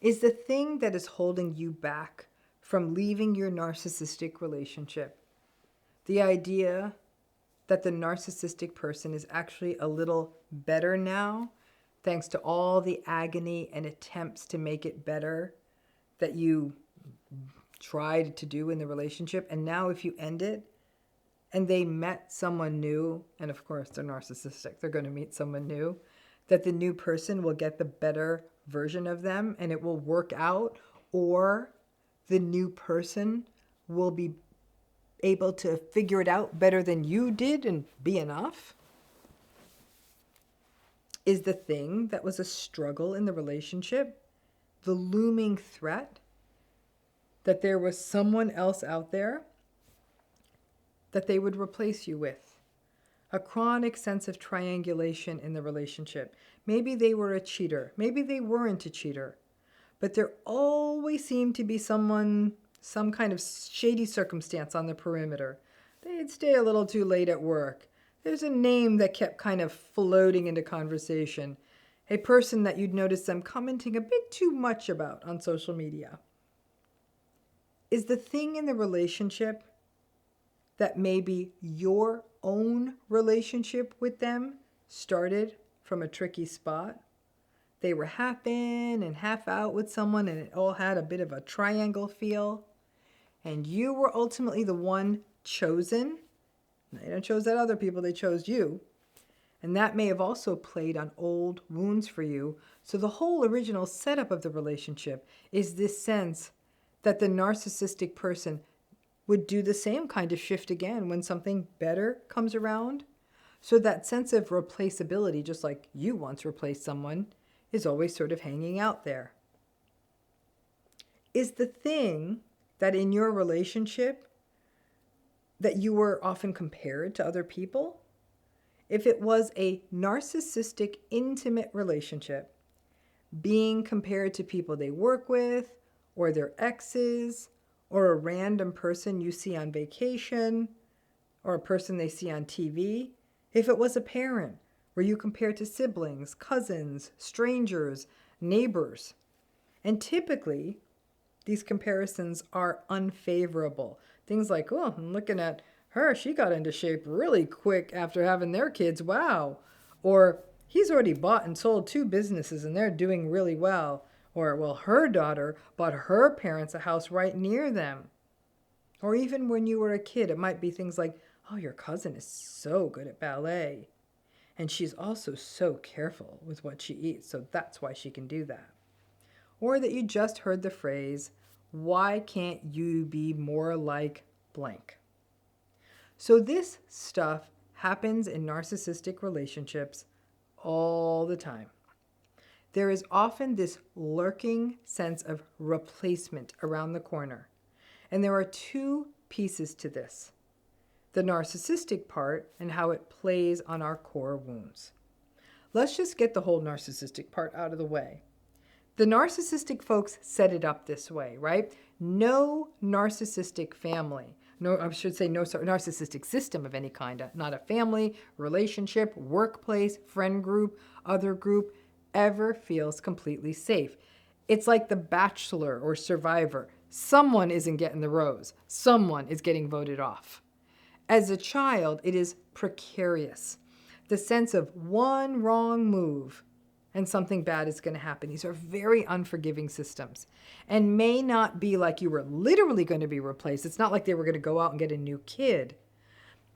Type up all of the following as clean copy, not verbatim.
Is the thing that is holding you back from leaving your narcissistic relationship the idea that the narcissistic person is actually a little better now, thanks to all the agony and attempts to make it better that you tried to do in the relationship? And now if you end it and they met someone new, and of course they're narcissistic, they're going to meet someone new, that the new person will get the better version of them and it will work out, or the new person will be able to figure it out better than you did and be enough? Is the thing that was a struggle in the relationship the looming threat that there was someone else out there that they would replace you with? A chronic sense of triangulation in the relationship. Maybe they were a cheater. Maybe they weren't a cheater. But there always seemed to be some kind of shady circumstance on the perimeter. They'd stay a little too late at work. There's a name that kept kind of floating into conversation. A person that you'd notice them commenting a bit too much about on social media. Is the thing in the relationship that maybe your own relationship with them started from a tricky spot? They were half in and half out with someone and it all had a bit of a triangle feel. And you were ultimately the one chosen. They didn't choose that other people, they chose you. And that may have also played on old wounds for you. So the whole original setup of the relationship is this sense that the narcissistic person would do the same kind of shift again when something better comes around. So that sense of replaceability, just like you once replaced someone, is always sort of hanging out there. Is the thing that in your relationship that you were often compared to other people? If it was a narcissistic, intimate relationship, being compared to people they work with, or their exes, or a random person you see on vacation, or a person they see on TV. If it was a parent, were you compared to siblings, cousins, strangers, neighbors? And typically, these comparisons are unfavorable. Things like, oh, I'm looking at her, she got into shape really quick after having their kids, wow. Or, he's already bought and sold 2 businesses and they're doing really well. Or, well, her daughter bought her parents a house right near them. Or even when you were a kid, it might be things like, oh, your cousin is so good at ballet. And she's also so careful with what she eats, so that's why she can do that. Or that you just heard the phrase, why can't you be more like blank? So this stuff happens in narcissistic relationships all the time. There is often this lurking sense of replacement around the corner. And there are 2 pieces to this: the narcissistic part and how it plays on our core wounds. Let's just get the whole narcissistic part out of the way. The narcissistic folks set it up this way, right? No narcissistic family, no narcissistic system of any kind, not a family, relationship, workplace, friend group, other group, ever feels completely safe. It's like The Bachelor or Survivor. Someone isn't getting the rose. Someone is getting voted off. As a child, it is precarious. The sense of one wrong move and something bad is going to happen. These are very unforgiving systems and may not be like you were literally going to be replaced. It's not like they were going to go out and get a new kid.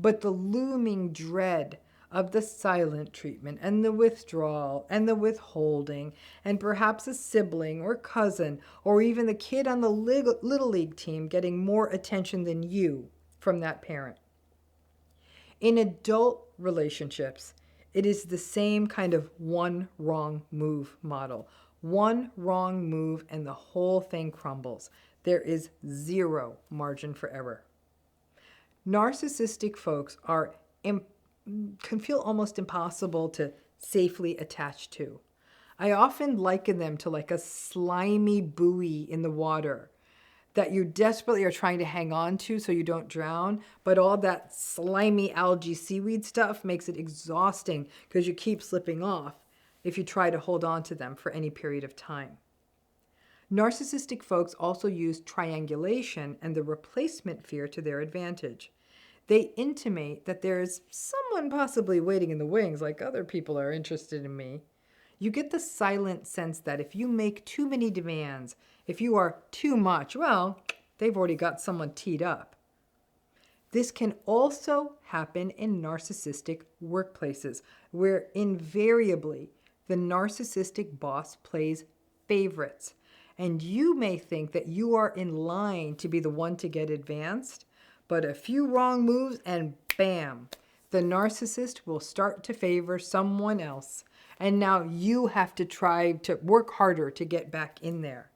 But the looming dread of the silent treatment and the withdrawal and the withholding and perhaps a sibling or cousin or even the kid on the Little League team getting more attention than you from that parent. In adult relationships, it is the same kind of one wrong move model. One wrong move and the whole thing crumbles. There is 0 margin for error. Narcissistic folks can feel almost impossible to safely attach to. I often liken them to like a slimy buoy in the water that you desperately are trying to hang on to so you don't drown, but all that slimy algae seaweed stuff makes it exhausting because you keep slipping off if you try to hold on to them for any period of time. Narcissistic folks also use triangulation and the replacement fear to their advantage. They intimate that there's someone possibly waiting in the wings, like other people are interested in me. You get the silent sense that if you make too many demands, if you are too much, well, they've already got someone teed up. This can also happen in narcissistic workplaces, where invariably the narcissistic boss plays favorites. And you may think that you are in line to be the one to get advanced, but a few wrong moves and bam, the narcissist will start to favor someone else. And now you have to try to work harder to get back in there.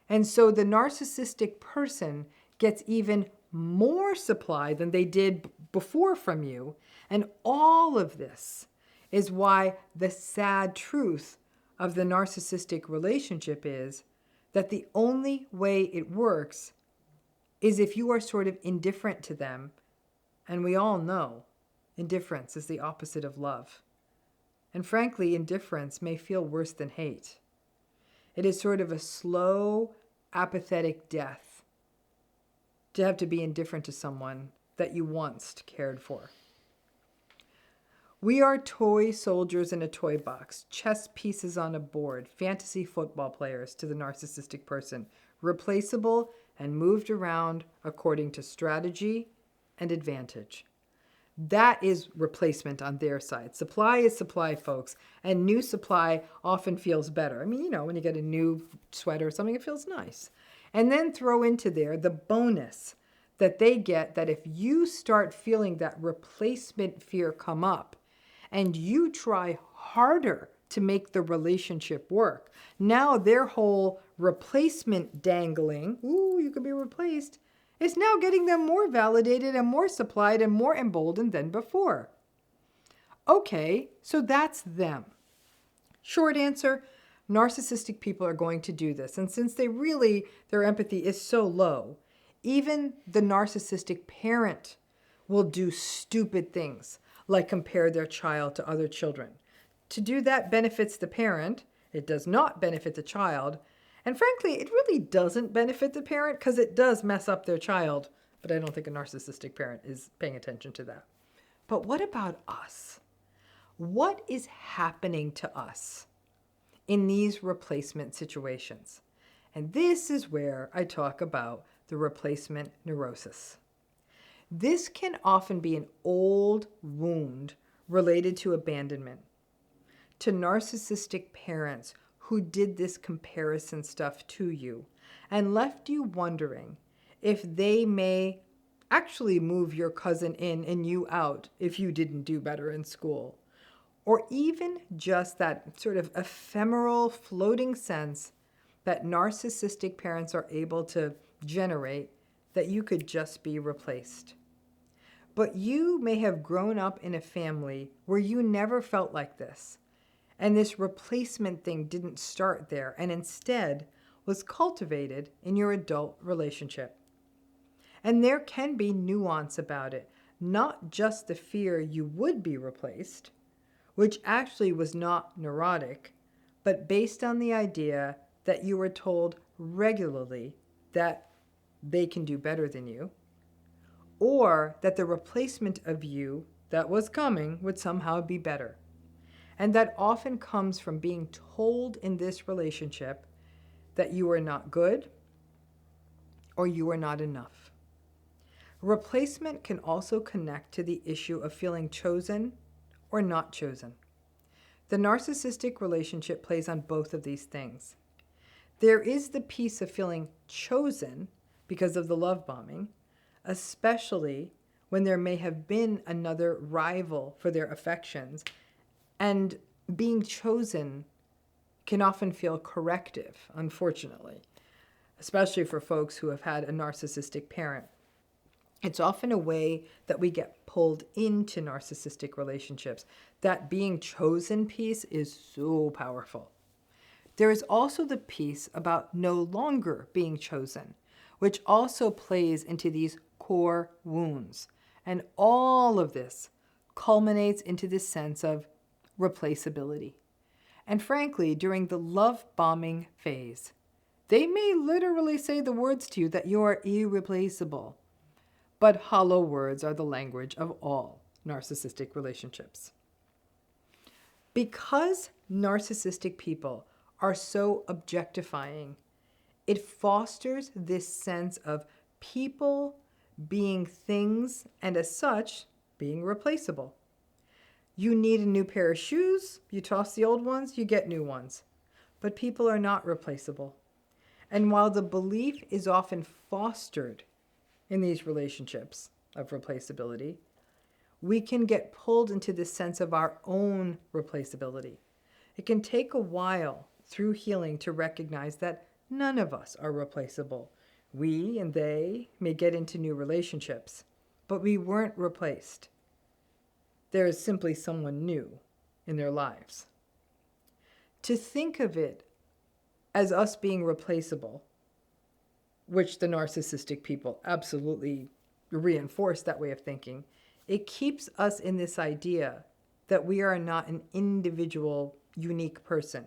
And so the narcissistic person gets even more supply than they did before from you. And all of this is why the sad truth of the narcissistic relationship is that the only way it works is if you are sort of indifferent to them. And we all know indifference is the opposite of love. And frankly, indifference may feel worse than hate. It is sort of a slow, apathetic death to have to be indifferent to someone that you once cared for. We are toy soldiers in a toy box, chess pieces on a board, fantasy football players to the narcissistic person, replaceable and moved around according to strategy and advantage. That is replacement on their side. Supply is supply, folks, and new supply often feels better. I mean, when you get a new sweater or something, it feels nice. And then throw into there the bonus that they get that if you start feeling that replacement fear come up and you try harder to make the relationship work, now their whole replacement dangling, ooh, you could be replaced, is now getting them more validated and more supplied and more emboldened than before. Okay, so that's them. Short answer, narcissistic people are going to do this. And since their empathy is so low, even the narcissistic parent will do stupid things like compare their child to other children. To do that benefits the parent. It does not benefit the child. And frankly, it really doesn't benefit the parent because it does mess up their child. But I don't think a narcissistic parent is paying attention to that. But what about us? What is happening to us in these replacement situations? And this is where I talk about the replacement neurosis. This can often be an old wound related to abandonment, to narcissistic parents who did this comparison stuff to you and left you wondering if they may actually move your cousin in and you out if you didn't do better in school. Or even just that sort of ephemeral floating sense that narcissistic parents are able to generate that you could just be replaced. But you may have grown up in a family where you never felt like this. And this replacement thing didn't start there and instead was cultivated in your adult relationship. And there can be nuance about it, not just the fear you would be replaced, which actually was not neurotic, but based on the idea that you were told regularly that they can do better than you, or that the replacement of you that was coming would somehow be better. And that often comes from being told in this relationship that you are not good or you are not enough. Replacement can also connect to the issue of feeling chosen or not chosen. The narcissistic relationship plays on both of these things. There is the piece of feeling chosen because of the love bombing, especially when there may have been another rival for their affections, and being chosen can often feel corrective, unfortunately, especially for folks who have had a narcissistic parent. It's often a way that we get pulled into narcissistic relationships. That being chosen piece is so powerful. There is also the piece about no longer being chosen, which also plays into these core wounds. And all of this culminates into this sense of replaceability. And frankly, during the love bombing phase, They may literally say the words to you that you are irreplaceable, but hollow words are the language of all narcissistic relationships. Because narcissistic people are so objectifying, it fosters this sense of people being things and as such being replaceable. You need a new pair of shoes, you toss the old ones, you get new ones. But people are not replaceable. And while the belief is often fostered in these relationships of replaceability, we can get pulled into this sense of our own replaceability. It can take a while through healing to recognize that none of us are replaceable. We and they may get into new relationships, but we weren't replaced. There is simply someone new in their lives. To think of it as us being replaceable, which the narcissistic people absolutely reinforce that way of thinking, it keeps us in this idea that we are not an individual, unique person.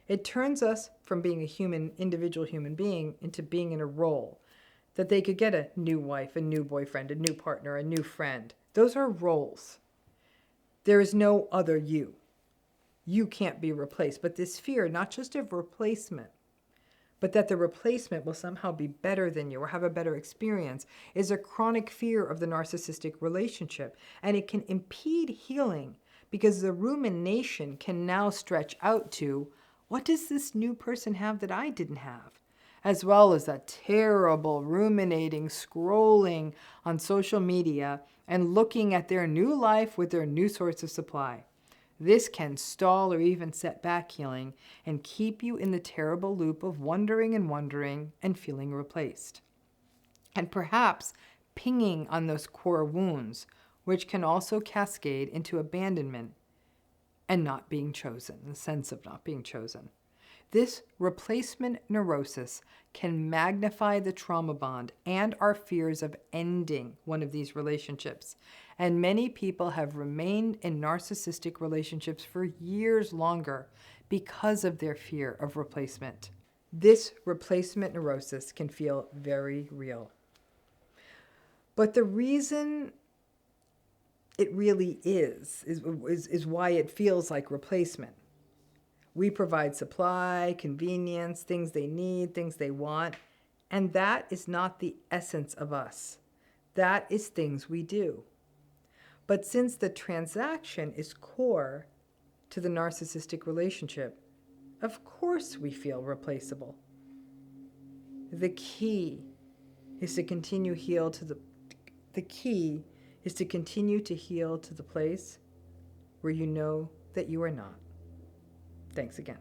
It turns us from being a human, individual human being into being in a role, that they could get a new wife, a new boyfriend, a new partner, a new friend. Those are roles. There is no other you. You can't be replaced. But this fear, not just of replacement, but that the replacement will somehow be better than you or have a better experience, is a chronic fear of the narcissistic relationship. And it can impede healing because the rumination can now stretch out to, what does this new person have that I didn't have? As well as that terrible ruminating, scrolling on social media and looking at their new life with their new source of supply. This can stall or even set back healing and keep you in the terrible loop of wondering and feeling replaced. And perhaps pinging on those core wounds, which can also cascade into abandonment and not being chosen, the sense of not being chosen. This replacement neurosis can magnify the trauma bond and our fears of ending one of these relationships. And many people have remained in narcissistic relationships for years longer because of their fear of replacement. This replacement neurosis can feel very real. But the reason it really is why it feels like replacement. We provide supply, convenience, things they need, things they want, and that is not the essence of us. That is things we do. But since the transaction is core to the narcissistic relationship, of course we feel replaceable. The key is to continue to heal to the place where you know that you are not. Thanks again.